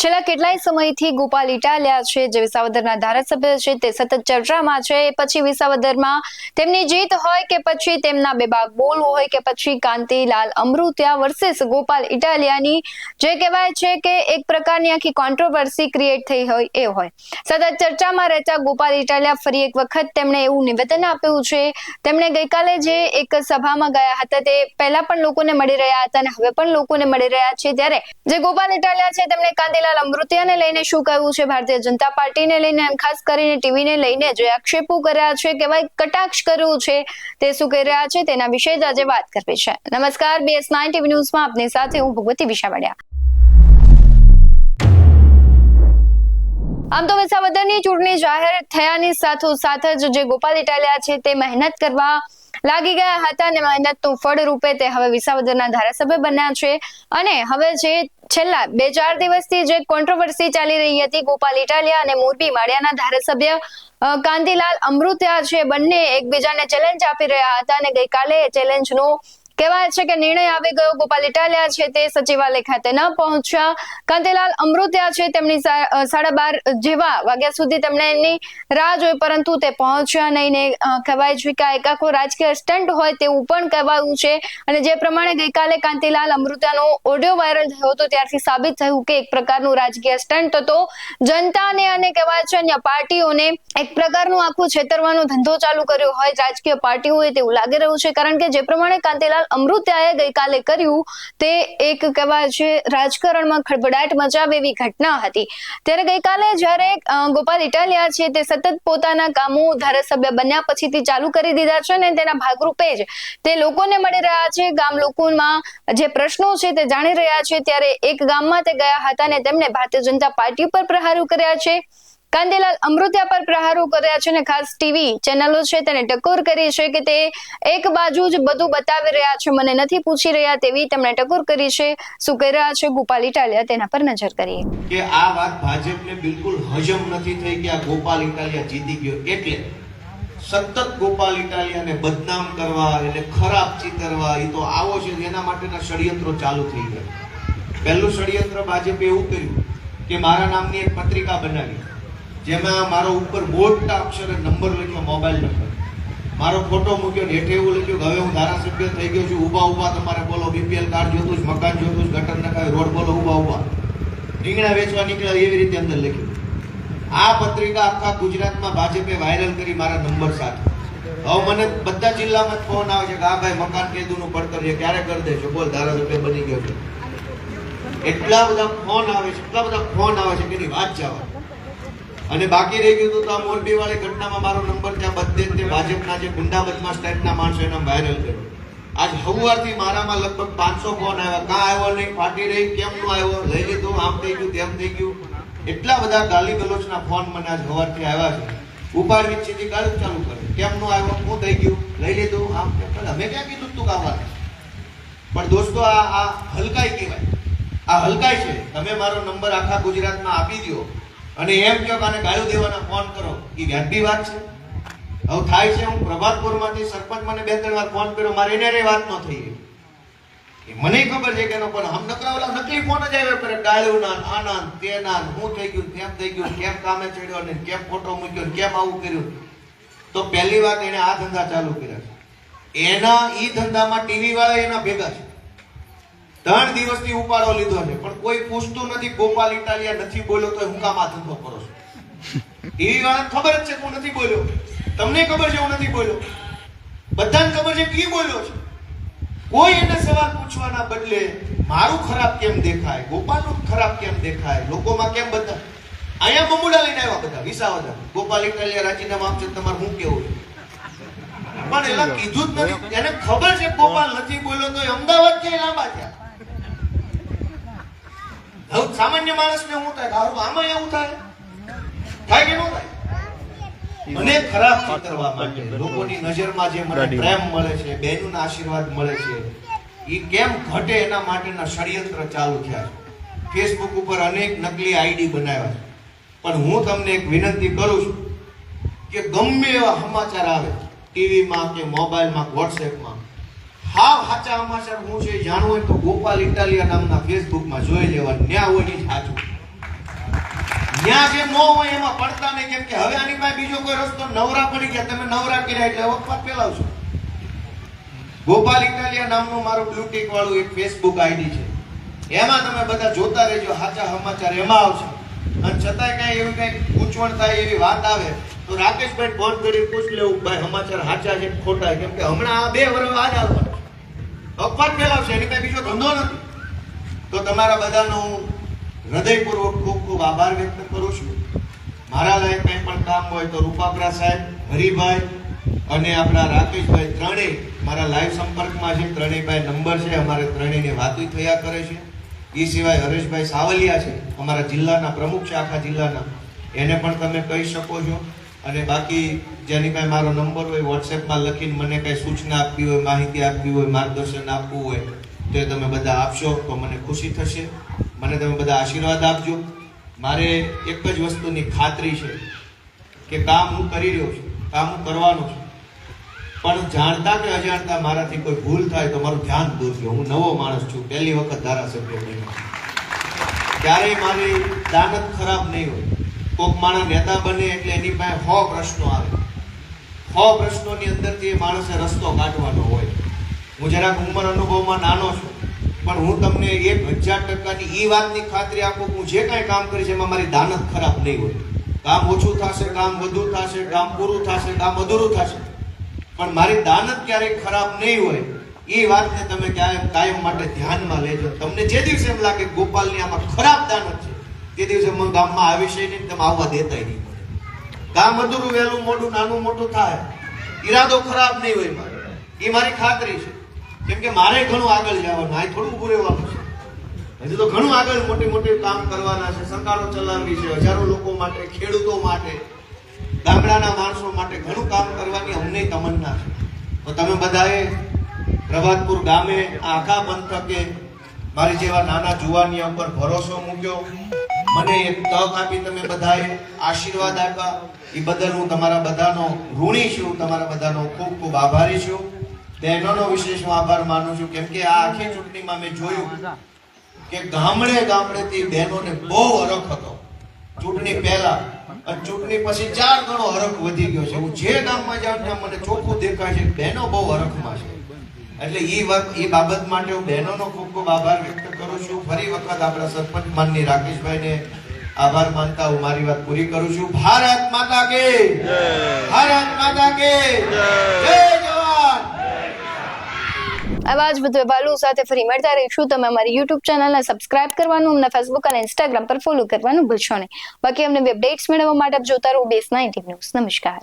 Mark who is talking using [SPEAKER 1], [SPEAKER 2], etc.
[SPEAKER 1] છેલ્લા કેટલાય સમયથી ગોપાલ ઇટાલિયા છે જે વિસાવદરના ધારાસભ્ય છે તે સતત ચર્ચામાં છે। પછી વિસાવદરમાં તેમની જીત હોય કે પછી તેમના બેબાક બોલ હોય કે પછી કાંતિલાલ અમૃતિયા વર્સિસ ગોપાલ ઇટાલિયાની જે કહેવાય છે કે એક પ્રકારની આખી કોન્ટ્રોવર્સી ક્રિએટ થઈ હોય એ હોય। સતત ચર્ચામાં રહેતા ગોપાલ ઇટાલિયા ફરી એક વખત તેમણે એવું નિવેદન આપ્યું છે। તેમણે ગઈકાલે જે એક સભામાં ગયા હતા તે પહેલા પણ લોકોને મળી રહ્યા હતા અને હવે પણ લોકોને મળી રહ્યા છે। ત્યારે જે ગોપાલ ઇટાલિયા છે તેમણે કાંતિલાલ અમૃતિયાને લઈને શું કહ્યું છે, ભારતીય જનતા પાર્ટીને લઈને, ખાસ કરીને ટીવીને લઈને જે આક્ષેપો કર્યા છે, કેવાય કટાક્ષ કર્યું છે, તે શું કહી રહ્યા છે તેના વિશે જ આજે વાત કરવી છે। નમસ્કાર, BS9 ટીવી ન્યૂઝમાં આપની સાથે હું ભગવતી વિસાવડિયા। આમ તો વિસાવદરની ચૂંટણી જાહેર થયાની સાથોસાથ જ જે ગોપાલ ઇટાલિયા છે તે મહેનત કરવા લાગી ગયા હતા અને મહેનતનું ફળ રૂપે તે હવે વિસાવદરના ધારાસભ્ય બન્યા છે। અને હવે જે છેલ્લા 2-4 દિવસથી જે કોન્ટ્રોવર્સી ચાલી રહી હતી, ગોપાલ ઇટાલિયા અને મોરબી માળિયાના ધારાસભ્ય કાંતિલાલ અમૃતિયા છે, બંને એકબીજાને ચેલેન્જ આપી રહ્યા હતા અને ગઈકાલે ચેલેન્જનો કહેવાય છે કે નિર્ણય આવી ગયો। ગોપાલ ઇટાલિયા છે તે સચિવાલય ખાતે ન પહોંચ્યા। કાંતિલાલ અમૃતિયા છે તેમની 12:30 જેવા વાગ્યા સુધી તેમણે એની રાહ જોઈ, પરંતુ તે પહોંચ્યા નહીં ને કહેવાય છે કે એક આખો રાજકીય સ્ટન્ટ હોય તેવું પણ કહેવાયું છે। અને જે પ્રમાણે ગઈકાલે કાંતિલાલ અમૃતિયાનો ઓડિયો વાયરલ થયો હતો ત્યારથી સાબિત થયું કે એક પ્રકારનું રાજકીય સ્ટન્ટ હતો। જનતાને અને કહેવાય છે અન્ય પાર્ટીઓને એક પ્રકારનું આખું છેતરવાનો ધંધો ચાલુ કર્યો હોય રાજકીય પાર્ટીઓ હોય તેવું લાગી રહ્યું છે। કારણ કે જે પ્રમાણે કાંતિલાલ અમૃતિયાએ ગઈકાલે કર્યું તે એક કહેવાય છે રાજકારણમાં ખળભળાટ મચાવે એવી ઘટના હતી। ત્યારે ગઈકાલે જ્યારે ગોપાલ ઇટાલિયા છે તે સતત પોતાના કામો ધારાસભ્ય બન્યા પછીથી ચાલુ કરી દીધા છે અને તેના ભાગરૂપે જ તે લોકોને મળી રહ્યા છે, ગામ લોકોમાં જે પ્રશ્નો છે તે જાણી રહ્યા છે। ત્યારે એક ગામમાં તે ગયા હતા અને તેમણે ભારતીય જનતા પાર્ટી પર પ્રહારો કર્યા છે, કાંતિલાલ અમૃતિયા પર પ્રહારો કર્યા છે અને ખાસ ટીવી ચેનલો છે તેને ટકોર કરી છે કે તે એક બાજુ જ બધું બતાવી રહ્યા છે, મને નથી પૂછી રહ્યા તેવી તેમણે ટકોર કરી છે। શું કહી રહ્યા છે ગોપાલ ઇટાલિયા તેના પર નજર કરીએ
[SPEAKER 2] કે આ વાત ભાજપને બિલકુલ હજમ નથી થઈ કે આ ગોપાલ ઇટાલિયા જીતી ગયો, એટલે સતત ગોપાલ ઇટાલિયાને બદનામ કરવા, એટલે ખરાબ ચિતરવા, એ તો આવો છે એના માટેના ષડયંત્રો ચાલુ થઈ ગયા। પહેલું ષડયંત્ર ભાજપે એવું કર્યું કે મારા નામની એક પત્રિકા બનાવી જેમાં મારો ઉપર મોટા અક્ષરે નંબર લખ્યો, મોબાઈલ નંબર, મારો ફોટો મૂક્યો, હેઠે એવું લખ્યું કે હવે હું ધારાસભ્ય થઈ ગયો છું, ઊભા ઊભા તમારે બોલો, BPL કાર્ડ જોતું છે, મકાન જોતું છે, ગટર નખાય, રોડ બોલો, ઊભા ઊભા રીંગણા વેચવા નીકળ્યા, એવી રીતે અંદર લખ્યું। આ પત્રિકા આખા ગુજરાતમાં ભાજપે વાયરલ કરી મારા નંબર સાથે। હવે મને બધા જિલ્લામાં ફોન આવે છે કે આ ભાઈ મકાન કેદુનું પડતર છે, ક્યારે કરી દેશો, બોલ ધારાસભ્ય બની ગયો છે। એટલા બધા ફોન આવે છે, એટલા બધા ફોન આવે છે કે એની વાત જવા। અને બાકી રહી ગયું તો આ મોરબી વાળી ઘટનામાં મારો નંબર ત્યાં બધે તે ભાજપના જે ગુંડા બદમાશ ટાઈપના માણસો એને વાયરલ કર્યો। આજ સવારથી મારામાં લગભગ 500 ફોન આવ્યા, કાં આવ્યો નહીં, ફાટી રહી, કેમ નો આવ્યો, લઈ લીધું, આમ થઈ ગયું, તેમ થઈ ગયું, એટલા બધા ગાલી ગલોચના ફોન મને આજ સવારથી આવ્યા છે। ઉપાડવી સીધી ગાળું ચાલુ કરે, કેમ નો આવ્યો, શું થઈ ગયું, લઈ લીધું, આમ તેમ। અમે ક્યાં કીધું તું કામ? પણ દોસ્તો આ હલકાઈ કહેવાય, આ હલકાઈ છે। તમે મારો નંબર આખા ગુજરાતમાં આપી દો અને એમ કહો કે આને ગાળું દેવાના ફોન કરો, એ વ્યાજબી વાત છે? હવે થાય છે, હું પ્રભાતપુરમાંથી સરપંચ મને 2-3 વાર ફોન કર્યો, મારે એને વાત ન થઈ, મને ખબર છે કે એનો પણ હમ નકરા નકલી ફોન જ આવ્યો કરે, ગાળું ના, આના તેના, હું થઈ ગયું, તેમ થઈ ગયું, કેમ કામે ચડ્યો ને કેમ ફોટો મૂક્યો, કેમ આવું કર્યું। તો પહેલી વાત એને આ ધંધા ચાલુ કર્યા છે, એના ઈ ધંધામાં ટીવી વાળા એના ભેગા છે, 3 દિવસથી ઉપાડો લીધો છે, પણ કોઈ પૂછતું નથી ગોપાલ ઇટાલિયા નથી બોલ્યો તો હું કામ આ ધંધો કરો છો? ટીવી વાળાને ખબર જ છે કે હું નથી બોલ્યો, તમને ખબર છે હું નથી બોલ્યો, બધાને ખબર છે કે બોલ્યો છે। કોઈ એને સવાલ પૂછવાના બદલે મારું ખરાબ કેમ દેખાય, ગોપાલનું ખરાબ કેમ દેખાય, લોકોમાં કેમ બધા અહીંયા બમુડા લઈને આવ્યા બધા વિસાવદર, ગોપાલ ઇટાલિયા રાજીનામા આપશે, તમારે શું કેવું છે? પણ એલા કીધું જ નથી, એને ખબર છે ગોપાલ નથી બોલ્યો તો અમદાવાદ ક્યાંય લાંબા થયા। હવે સામાન્ય માણસને શું થાય, આમાં એવું થાય કે ન થાય? મને ખરાબ ચિતરવા માટે, લોકોની નજરમાં જે મને પ્રેમ મળે છે, બહેનોના આશીર્વાદ મળે છે, એ કેમ ઘટે એના માટેના ષડયંત્ર ચાલુ થયા છે। ફેસબુક ઉપર અનેક નકલી આઈડી બનાવ્યા છે, પણ હું તમને એક વિનંતી કરું છું કે ગમે એવા સમાચાર આવે ટીવીમાં કે મોબાઈલમાં, વોટ્સએપમાં, હાવ સાચા સમાચાર હું છે જાણવું હોય તો ગોપાલ ઇટાલિયા નામના ફેસબુકમાં જોઈ લેવા, ન્યા હોય ને સાચું। જ્યાં જે નો હોય એમાં પડતા નહીં, કેમ કે હવે આની પાસે બીજો કોઈ રસ્તો, નવરા પડી ગયા, તમે નવરા કર્યા એટલે અપવાદ ફેલાવશો. ગોપાલ ઇટાલિયા નામનું મારું બ્લુટિક વાળું એક ફેસબુક આઈડી છે, એમાં તમે બધા જોતા રહેજો, સાચા સમાચાર એમાં આવશે. અને છતાંય કઈ એવી કઈ ગૂંચવણ થાય એવી વાત આવે તો રાકેશભાઈ ફોન કરી પૂછ લેવું, ભાઈ સમાચાર સાચા છે કે ખોટા? કેમ કે હમણાં આ 2 વર્ષ આ જ આવવાનું છે, અપવાદ ફેલાવશે, એની કઈ બીજો ધંધો નથી. તો તમારા બધાનો હું હૃદયપૂર્વક ખૂબ ખૂબ આભાર વ્યક્ત કરું છું. મારા લાયક કંઈ પણ કામ હોય તો રૂપાપરા સાહેબ, હરિભાઈ અને આપણા રાકેશભાઈ ત્રણેય મારા લાઈવ સંપર્કમાં છે. ત્રણેય ભાઈ નંબર છે, અમારે ત્રણેયની વાતો થયા કરે છે. એ સિવાય હરેશભાઈ સાવલિયા છે, અમારા જિલ્લાના પ્રમુખ છે, આખા જિલ્લાના, એને પણ તમે કહી શકો છો. અને બાકી જેની પાસે મારો નંબર હોય વોટ્સએપમાં લખીને મને કંઈ સૂચના આપવી હોય, માહિતી આપવી હોય, માર્ગદર્શન આપવું હોય તો એ તમે બધા આપશો તો મને ખુશી થશે. મને તમે બધા આશીર્વાદ આપજો. મારે એક જ વસ્તુની ખાતરી છે કે કામ હું કરી રહ્યો છું, કામ હું કરવાનું છું, પણ જાણતા કે અજાણતા મારાથી કોઈ ભૂલ થાય તો મારું ધ્યાન દોરજો. હું નવો માણસ છું, પહેલી વખત ધારાસભ્ય બન્યો. ક્યારેય મારી દાનત ખરાબ નહીં હોય. કોક માણસ નેતા બને એટલે એની પાસે 100 પ્રશ્નો આવે, 100 પ્રશ્નોની અંદરથી એ માણસે રસ્તો કાઢવાનો હોય. હું જરાક ઉંમર અનુભવમાં નાનો છું, પણ હું તમને 1000% એ વાતની ખાતરી આપું કે હું જે કાંઈ કામ કરીશ એમાં મારી દાનત ખરાબ નહીં હોય. કામ ઓછું થશે, કામ વધુ થશે, કામ પૂરું થશે, કામ અધૂરું થશે, પણ મારી દાનત ક્યારેય ખરાબ નહીં હોય. એ વાતને તમે કાયમ માટે ધ્યાનમાં લેજો. તમને જે દિવસે એમ લાગે ગોપાલની આમાં ખરાબ દાનત છે, તે દિવસે મને ગામમાં આવી છે નહીં, તમે આવવા દેતા નહીં. કામ અધૂરું, વહેલું મોડું, નાનું મોટું થાય, ઈરાદો ખરાબ નહીં હોય મારો, એ મારી ખાતરી છે. કેમ કે મારે ઘણું આગળ જવાનું, આ થોડું ઉભું રહેવાનું છે. હજુ તો ઘણું આગળ મોટી કામ કરવાના છે, સરકારો ચલાવવી છે, હજારો લોકો માટે, ખેડૂતો માટે, ગામડાના માણસો માટે ઘણું કામ કરવાની અમને તમન્ના છે. તો તમે બધાએ પ્રભાતપુર ગામે આખા પંથકે મારી જેવા નાના જુવાનિયા ઉપર ભરોસો મૂક્યો, મને એક તક આપી, તમે બધાએ આશીર્વાદ આપ્યા, એ બદલ હું તમારા બધાનો ઋણી છું, તમારા બધાનો ખૂબ ખૂબ આભારી છું. બહેનોનો વિશેષ હું આભાર માનું છું, કેમ કે આ આખી ચૂંટણીમાં મેં જોયું કે ગામડેથી બહેનોને બહુ હરખ હતો ચૂંટણી પહેલા, અને ચૂંટણી પછી 4 ગણો હરખ વધી ગયો છે. હું જે ગામમાં જાઉં ત્યાં મને ચોખ્ખું દેખાય છે બહેનો બહુ હરખમાં છે. એટલે એ બાબત માટે હું બહેનોનો ખૂબ ખૂબ આભાર વ્યક્ત કરું છું. ફરી વખત આપણા સરપંચ માનની રાકેશભાઈને આભાર માનતા હું મારી વાત પૂરી કરું છું. ભારત માતા કે જય, ભારત માતા કે જય, જવાન.
[SPEAKER 1] આવા જ બધું ભાલુ સાથે ફરી મળતા રહીશું. તમે અમારી YouTube ચેનલને સબસ્ક્રાઇબ કરવાનું, અમને Facebook અને Instagram પર ફોલો કરવાનું ભૂલશો નહીં. બાકી અમને અપડેટ્સ મેળવવા માટે જોતા રહો BS19 ન્યૂઝ. નમસ્કાર.